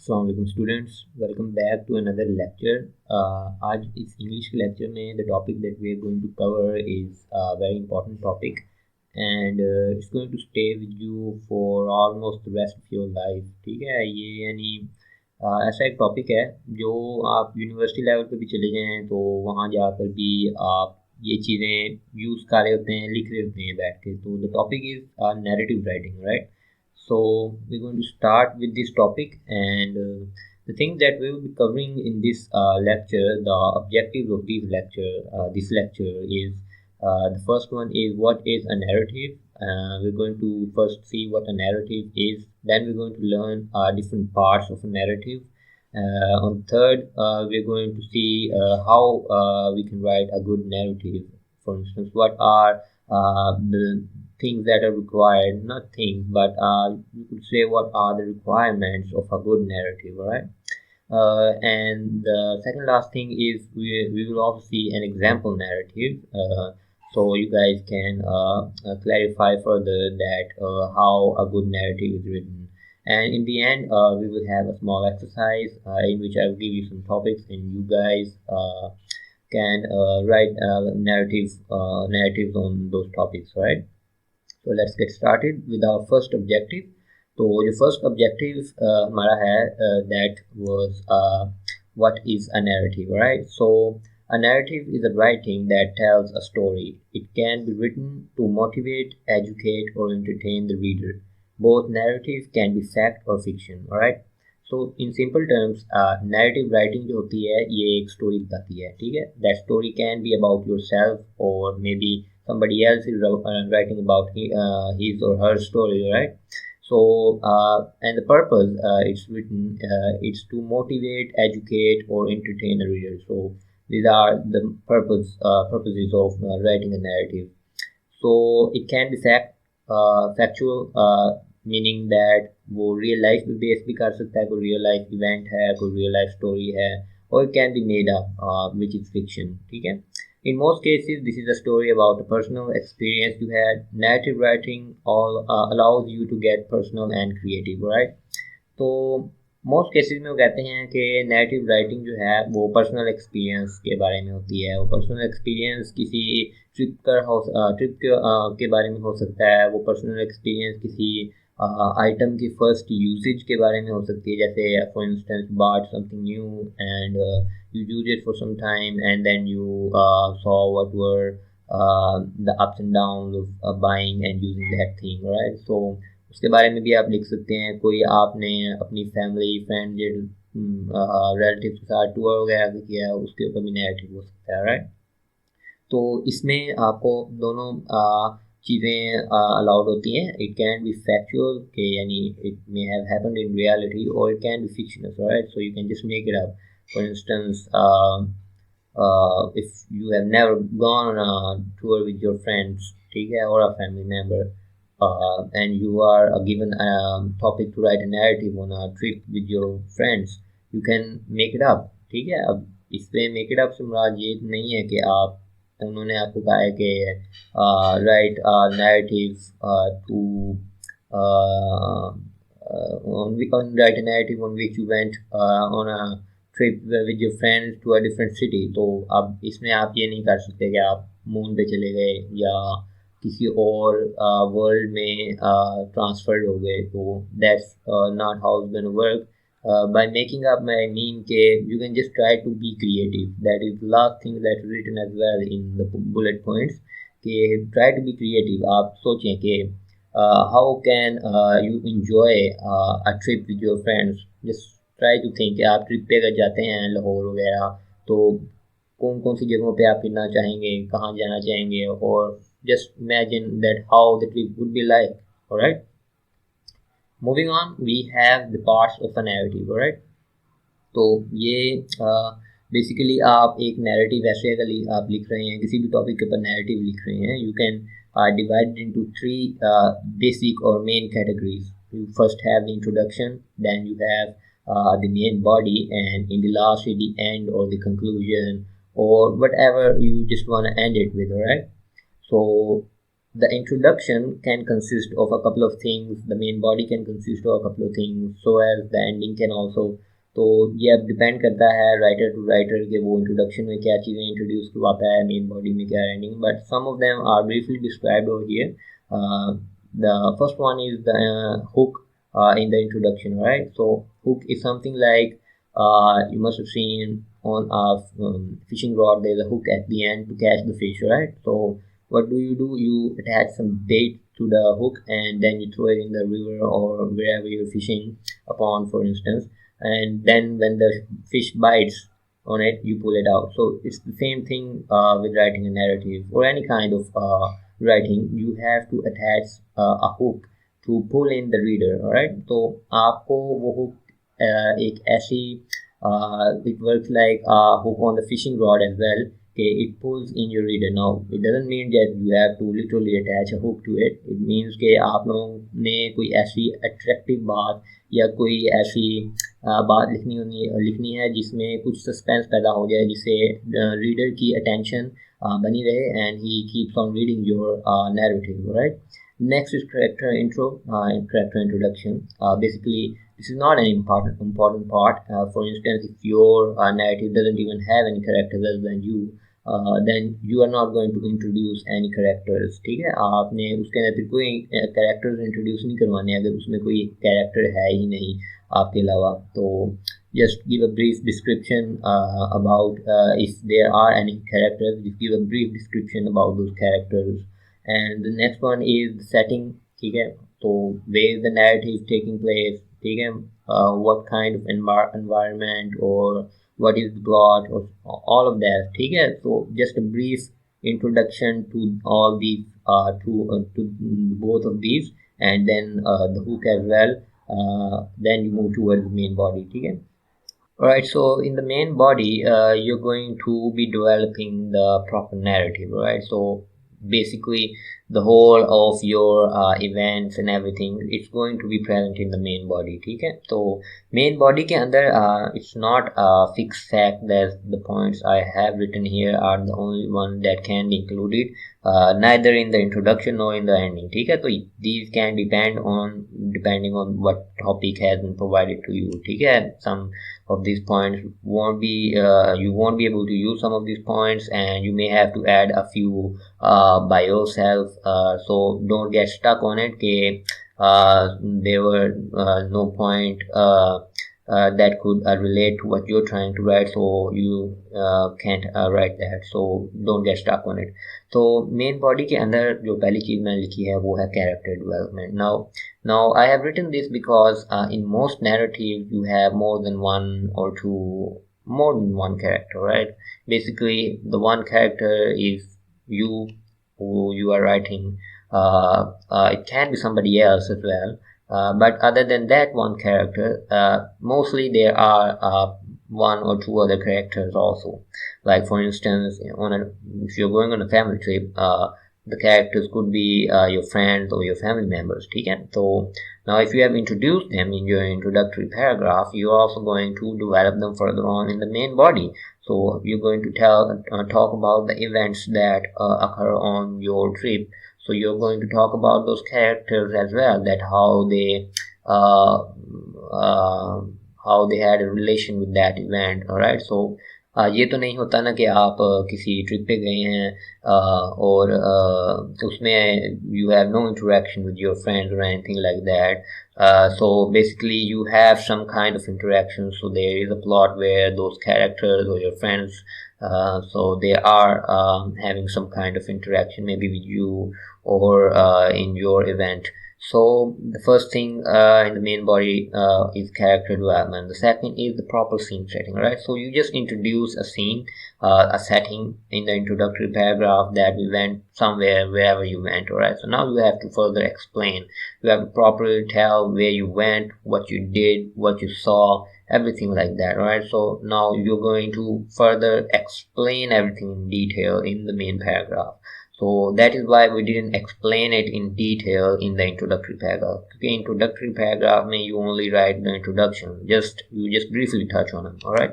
अस्सलाम वालेकुम students, welcome back to another lecture. आज इस इंग्लिश के लेक्चर में the topic that we are going to cover is very important topic and it's going to stay with you for almost the rest of your life. ठीक है, ये यानी ऐसा एक टॉपिक है जो आप यूनिवर्सिटी लेवल पे भी चले जाएँ तो वहाँ जाकर भी आप ये चीज़ें यूज़ कर रहे होते हैं, लिख रहे होते हैं बैठ के। तो the topic is narrative writing, right? So we're going to start with this topic and the thing that we will be covering in this lecture, the objectives of this lecture is the first one is what is a narrative. We're going to first see what a narrative is, then we're going to learn different parts of a narrative. On third, we're going to see how we can write a good narrative. For instance, what are the things that are required, not things, but you could say what are the requirements of a good narrative, right? And the second last thing is we will also see an example narrative, so you guys can clarify further that how a good narrative is written. And in the end, we will have a small exercise in which I will give you some topics and you guys can write narratives on those topics, right? So let's get started with our first objective. तो जो first objective हमारा है that was what is a narrative, right? So a narrative is a writing that tells a story. It can be written to motivate, educate or entertain the reader. Both narrative can be fact or fiction, alright? So in simple terms, narrative writing जो होती है ये एक story बताती है, ठीक है? That story can be about yourself or maybe somebody else is writing about his or her story, right? So and the purpose it's written it's to motivate, educate or entertain a reader. So these are the purposes of writing a narrative. So it can be factual, meaning that वो real life पे base भी कर सकता है, कोई real life event है, कोई real life story है, or it can be made up which is fiction, ठीक है? In most cases, this is a story about a personal experience you had. Narrative writing all allows you to get personal and creative, right? तो most cases में वो कहते हैं कि narrative writing जो है वो personal experience के बारे में होती है। वो personal experience किसी ट्रिप के बारे में हो सकता है, वो personal experience किसी आइटम की फर्स्ट यूजेज के बारे में हो सकती है, जैसे for instance bought something new and you use it for some time and then you saw what were the ups and downs of buying and using that thing, right? So उसके बारे में भी आप लिख सकते हैं। कोई आपने अपनी फैमिली फ्रेंड रिलेटिव के साथ टूर वगैरह किया है, उसके ऊपर भी नैरेटिव हो सकता है, राइट? तो इसमें आपको दोनों चीज़ें अलाउड होती हैं। इट कैन बी फैक्चुअल के यानी it may have happened in reality और it can be fictional, right? So you can just make it up. For instance if you have never gone on a tour with your friends, ठीक है, or a family member, and you are given a topic to write a narrative on a trip with your friends, you can make it up, ठीक है? अब इसमें make it up से मुराद ये नहीं है कि आप उन्होंने आपको कहा है कि राइट नैरेटिव टू write a narrative on which you went on a trip with your friends to a different city. तो अब इसमें आप ये नहीं कर सकते कि आप मून पे चले गए या किसी और वर्ल्ड में ट्रांसफर्ड हो गए, तो that's not how it's gonna work. By making up, I mean you can just try to be creative. That is the last thing that's written as well in the bullet points. Try to be creative. आप सोचें कि how can you enjoy a trip with your friends. Just try to think कि आप trip पे अगर जाते हैं लाहौर वगैरह, तो कौन कौन सी जगहों पे आप फिरना चाहेंगे, कहाँ जाना चाहेंगे, और just imagine that how the trip would be like. Alright? Moving on, we have the parts of a narrative, right? तो ये बेसिकली आप एक नैरेटिव ऐसे अगर आप लिख रहे हैं, किसी भी टॉपिक के ऊपर नैरेटिव लिख रहे हैं, you can divide it into three basic or main categories. You first have the introduction, then you have the main body, and in the last the end or the conclusion or whatever you just want to end it with, alright? So the introduction can consist of a couple of things, the main body can consist of a couple of things, so as the ending can also. तो ये अब depend करता है writer to writer के वो introduction में क्या चीज़ें इंट्रोड्यूस करवाता है, मेन बॉडी में क्या ending, but some of them are briefly described over here. The first one is the hook in the introduction, right? So hook is something like you must have seen on a fishing rod, there's a hook at the end to catch the fish, right? So what do? You attach some bait to the hook and then you throw it in the river or wherever you're fishing, a pond for instance, and then when the fish bites on it you pull it out. So it's the same thing with writing a narrative or any kind of writing. You have to attach a hook to pull in the reader, alright? तो आपको वो hook एक ऐसी it works like a hook on the fishing rod as well. Okay, it pulls in your reader. Now it doesn't mean that you have to literally attach a hook to it. It means कि आप लोगों ने कोई ऐसी attractive बात या कोई ऐसी बात लिखनी है जिसमें कुछ सस्पेंस पैदा हो जाए, जिससे रीडर की अटेंशन बनी रहे and he keeps on reading your narrative, right? Next is character intro and character introduction. Basically this is not an important part. For instance, if your narrative doesn't even have any characters other than you, then you are not going to introduce any characters. ठीक है, आपने उसके अंदर फिर कोई characters introduce नहीं करवाने अगर उसमें कोई character है ही नहीं आपके अलावा. तो just give a brief description about if there are any characters, just give a brief description about those characters. And the next one is the setting. ठीक है, तो where the narrative is taking place, ठीक है, what kind of environment or what is the plot or all of that, ठीक है. So just a brief introduction to all these to both of these, and then the hook as well. Then you move towards the main body, ठीक है. Alright, so in the main body you're going to be developing the proper narrative, right? So basically the whole of your events and everything, it's going to be present in the main body, ठीक है. तो main body के अंदर it's not a fixed fact that the points I have written here are the only one that can be included, neither in the introduction nor in the ending, ठीक है. तो these can depending on what topic has been provided to you, ठीक है. Some of these points won't be you won't be able to use some of these points and you may have to add a few by yourself. So don't get stuck on it कि there were no point that could relate to what you're trying to write, so you can't write that. So don't get stuck on it. तो main body के अंदर जो पहली चीज़ मैंने लिखी है वो है character development. Now I have written this because in most narrative you have more than one character, right? Basically the one character is you who you are writing. It can be somebody else as well, but other than that one character, mostly there are one or two other characters also. Like for instance, if you're going on a family trip, the characters could be your friends or your family members, ठीक है. So now if you have introduced them in your introductory paragraph, you're also going to develop them further on in the main body. So you're going to talk about the events that occur on your trip. So you're going to talk about those characters as well, that how they had a relation with that event. Alright, so ये तो नहीं होता ना कि आप किसी trip पे गए हैं और उसमें you have no interaction with your friends or anything like that. So basically you have some kind of interaction. So there is a plot where those characters or your friends, so they are having some kind of interaction maybe with you or in your event. So the first thing in the main body is character development. The second is the proper scene setting, right? So you just introduce a scene, a setting in the introductory paragraph that we went somewhere, wherever you went, alright? So now you have to further explain. You have to properly tell where you went, what you did, what you saw, everything like that, right? So now you're going to further explain everything in detail in the main paragraph. So that is why we didn't explain it in detail in the introductory paragraph. Okay, introductory paragraph means you only write the introduction, you just briefly touch on them. All right.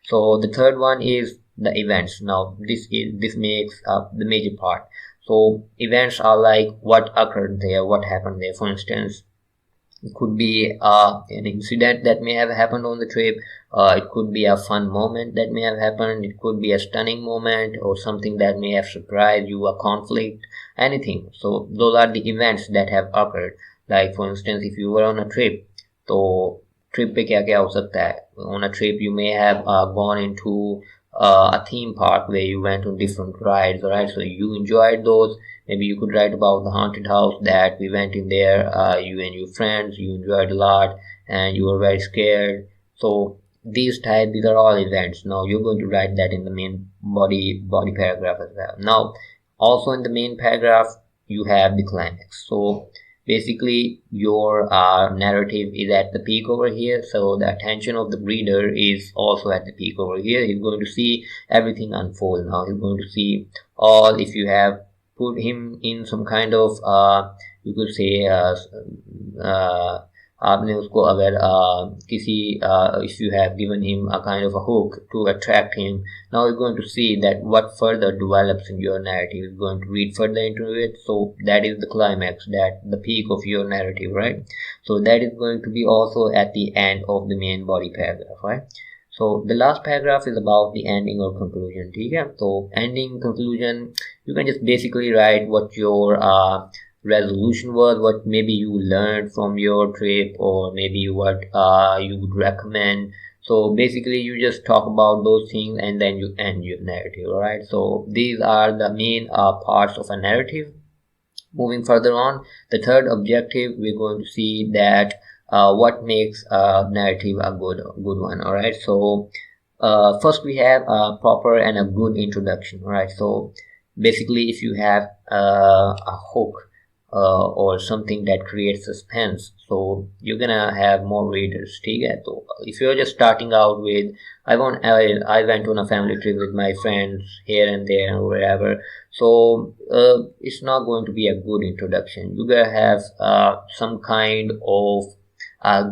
So the third one is the events. Now this makes up the major part. So events are like what occurred there, what happened there. For instance, it could be an incident that may have happened on the trip. It could be a fun moment that may have happened. It could be a stunning moment or something that may have surprised you, a conflict, anything. So those are the events that have occurred. Like for instance, if you were on a trip, तो trip पे क्या क्या हो सकता है? On a trip, you may have gone into a theme park where you went on different rides, right? So you enjoyed those. Maybe you could write about the haunted house that we went in there, you and your friends, you enjoyed a lot and you were very scared. So these are all events. Now you're going to write that in the main body paragraph as well. Now also in the main paragraph you have the climax. So basically your narrative is at the peak over here, so the attention of the reader is also at the peak over here. He's going to see everything unfold. Now he's going to see all, if you have put him in some kind of you could say आपने उसको अगर किसी if you have given him a kind of a hook to attract him, now you're going to see that what further develops in your narrative. You're going to read further into it, so that is the climax, that the peak of your narrative, right? So that is going to be also at the end of the main body paragraph, right? So the last paragraph is about the ending or conclusion. ठीक है? So ending, conclusion, you can just basically write what your resolution was, what maybe you learned from your trip, or maybe what you would recommend. So basically you just talk about those things and then you end your narrative. All right, so these are the main parts of a narrative. Moving further on, the third objective, we're going to see that what makes a narrative a good one. All right, so first we have a proper and a good introduction. All right, so basically if you have a hook or something that creates suspense, so you're gonna have more readers. ठीक है? तो if you're just starting out with I went on a family trip with my friends here and there and wherever, so it's not going to be a good introduction. You're gonna have some kind of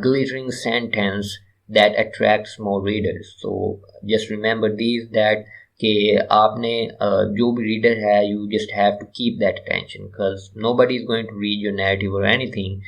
glittering sentence that attracts more readers. So just remember these, that कि आपने जो भी reader है, you just have to keep that attention, because nobody is going to read your narrative or anything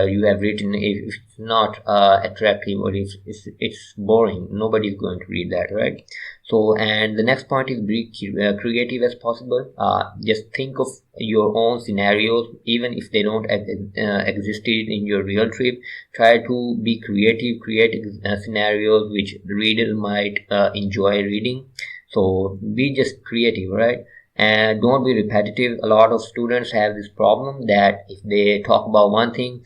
you have written if it's not attractive, or if it's boring. Nobody is going to read that, right? So, and the next point is be creative as possible. Just think of your own scenarios, even if they don't existed in your real trip. Try to be creative, create scenarios which the reader might enjoy reading. So be just creative, right? And don't be repetitive. A lot of students have this problem that if they talk about one thing,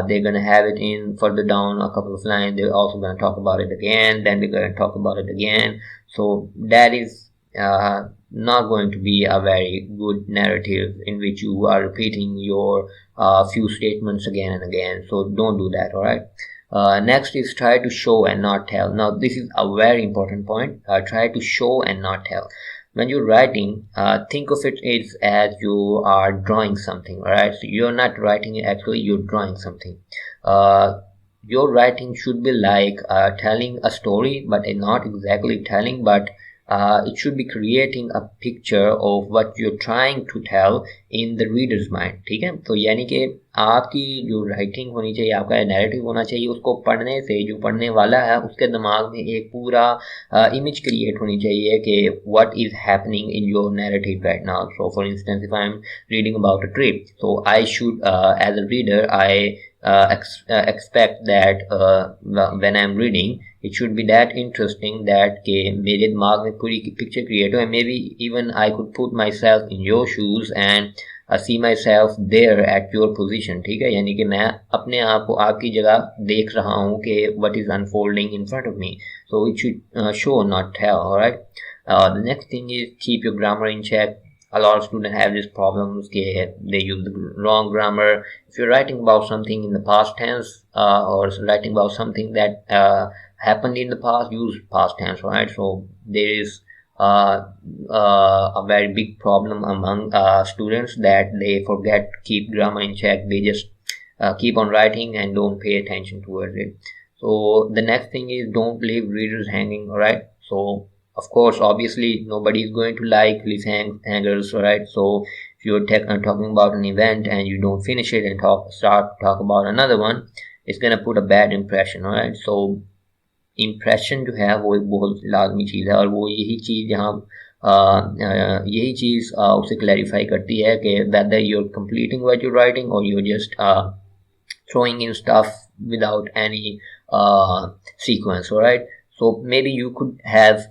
they're gonna have it in further down a couple of lines. They're also gonna talk about it again. Then they're gonna talk about it again. So that is not going to be a very good narrative in which you are repeating your few statements again and again. So don't do that. All right. Next is try to show and not tell. Now this is a very important point. Try to show and not tell. When you're writing, think of it as you are drawing something, right? So you're not writing it, actually you're drawing something. Your writing should be like telling a story, but not exactly telling, but it should be creating a picture of what you're trying to tell in the reader's mind. ठीक है? तो यानी कि आपकी जो writing होनी चाहिए, आपका नैरेटिव होना चाहिए, उसको पढ़ने से जो पढ़ने वाला है उसके दिमाग में एक पूरा इमेज क्रिएट होनी चाहिए कि what is happening in your narrative right now. So for instance, if I'm reading about a trip, so I should as a reader I expect that when I'm reading, it should be that interesting that के मेरे दिमाग में पूरी picture create हो, and maybe even I could put myself in your shoes and see myself there at your position. ठीक है? यानी कि मैं अपने आप को आपकी जगह देख रहा हूँ कि what is unfolding in front of me. So it should show, not tell. All right. The next thing is keep your grammar in check. A lot of students have these problems. They use the wrong grammar. If you're writing about something in the past tense or writing about something that happened in the past, use past tense, right? So there is a very big problem among students that they forget to keep grammar in check. They just keep on writing and don't pay attention towards it. So the next thing is don't leave readers hanging. All right. So of course, obviously, nobody is going to like cliffhangers, right? So if if you're talking about an event and you don't finish it and start to talk about another one, it's gonna put a bad impression. Alright, so impression जो है वो एक बहुत लाजमी चीज़ है, और वो यही चीज़ यहाँ यही चीज़ उसे क्लैरिफाई करती है कि whether you're completing what you're writing or you're just throwing in stuff without any sequence. All right, so maybe you could have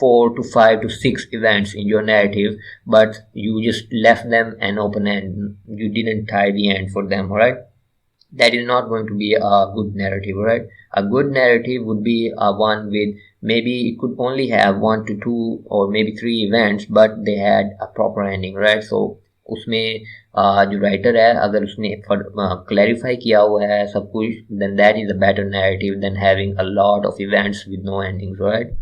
4 to 5 to 6 events in your narrative, but you just left them an open end. You didn't tie the end for them. All right, that is not going to be a good narrative. Right, a good narrative would be one with maybe it could only have 1 to 2 or maybe 3 events, but they had a proper ending. Right, so उसमें जो writer है अगर उसने clarify किया हुआ है सब कुछ, then that is a better narrative than having a lot of events with no endings. Right,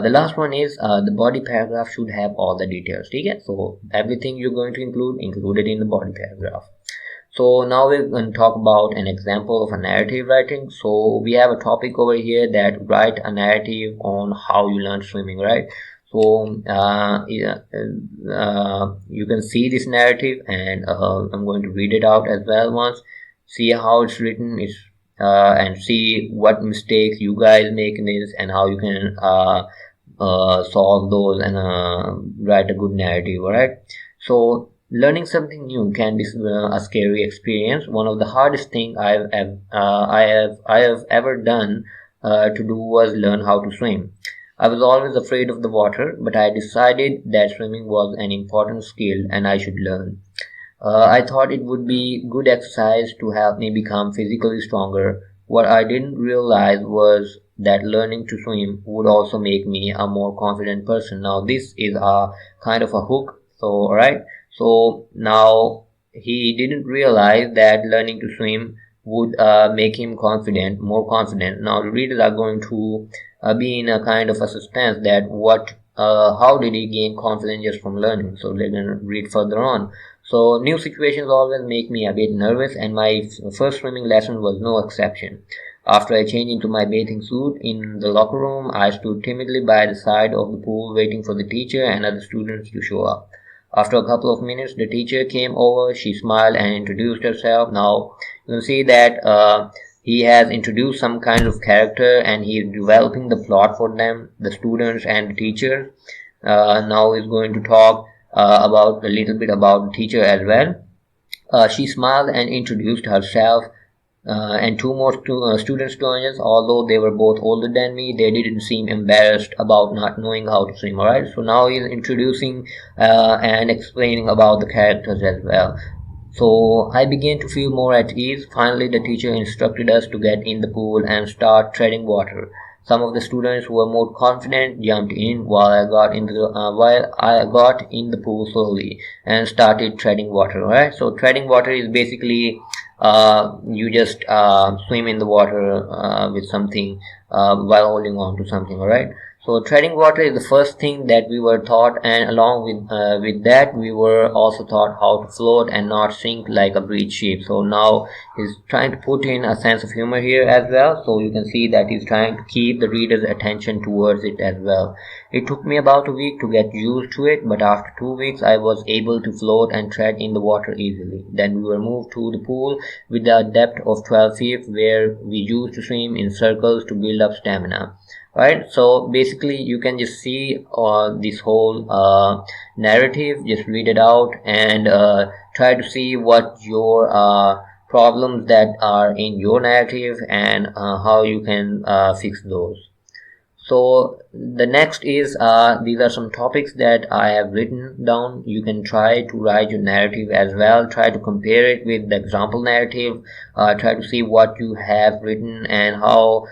the last one is the body paragraph should have all the details. ठीक है, so everything you're going to include it in the body paragraph. So now we're going to talk about an example of a narrative writing. So we have a topic over here that write a narrative on how you learn swimming, right? So you can see this narrative, and I'm going to read it out as well once, see how it's written, and see what mistakes you guys make in this and how you can solve those and write a good narrative. All right, so learning something new can be a scary experience. One of the hardest things I have ever done to do was learn how to swim. I was always afraid of the water, but I decided that swimming was an important skill and I should learn. I thought it would be good exercise to help me become physically stronger. What I didn't realize was that learning to swim would also make me a more confident person. Now this is a kind of a hook. So alright, so now he didn't realize that learning to swim would make him more confident. Now the readers are going to be in a kind of a suspense that how did he gain confidence just from learning? So they're going to read further on. So new situations always make me a bit nervous, and my first swimming lesson was no exception. After I changed into my bathing suit in the locker room, I stood timidly by the side of the pool waiting for the teacher and other students to show up. After a couple of minutes, the teacher came over. She smiled and introduced herself. Now you can see that he has introduced some kind of character and he is developing the plot for them, the students and the teacher. Now he's going to talk about a little bit about the teacher as well. She smiled and introduced herself. And 2 more students joined us. Although they were both older than me, they didn't seem embarrassed about not knowing how to swim. Alright, so now he's introducing and explaining about the characters as well. So I began to feel more at ease. Finally, the teacher instructed us to get in the pool and start treading water. Some of the students who were more confident jumped in while I got in the pool slowly and started treading water. Alright, so treading water is basically you just swim in the water with something while holding on to something. All right, so treading water is the first thing that we were taught, and along with that we were also taught how to float and not sink like a breached ship. So now he's trying to put in a sense of humor here as well, so you can see that he's trying to keep the reader's attention towards it as well. It took me about a week to get used to it, but after 2 weeks I was able to float and tread in the water easily. Then we were moved to the pool with a depth of 12 feet where we used to swim in circles to build up stamina. Right, so basically you can just see this whole narrative, just read it out and try to see what your problems that are in your narrative and how you can fix those. So the next is these are some topics that I have written down. You can try to write your narrative as well. Try to compare it with the example narrative. Try to see what you have written and how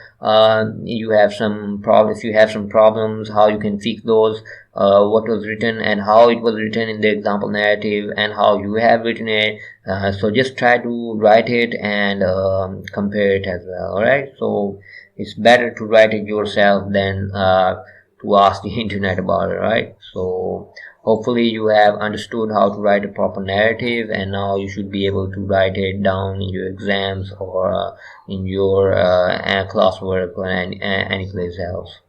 you have some problems. If you have some problems, how you can fix those. What was written and how it was written in the example narrative and how you have written it. So just try to write it and compare it as well. Alright, so it's better to write it yourself than to ask the internet about it, right? So hopefully you have understood how to write a proper narrative, and now you should be able to write it down in your exams or in your classwork or any place else.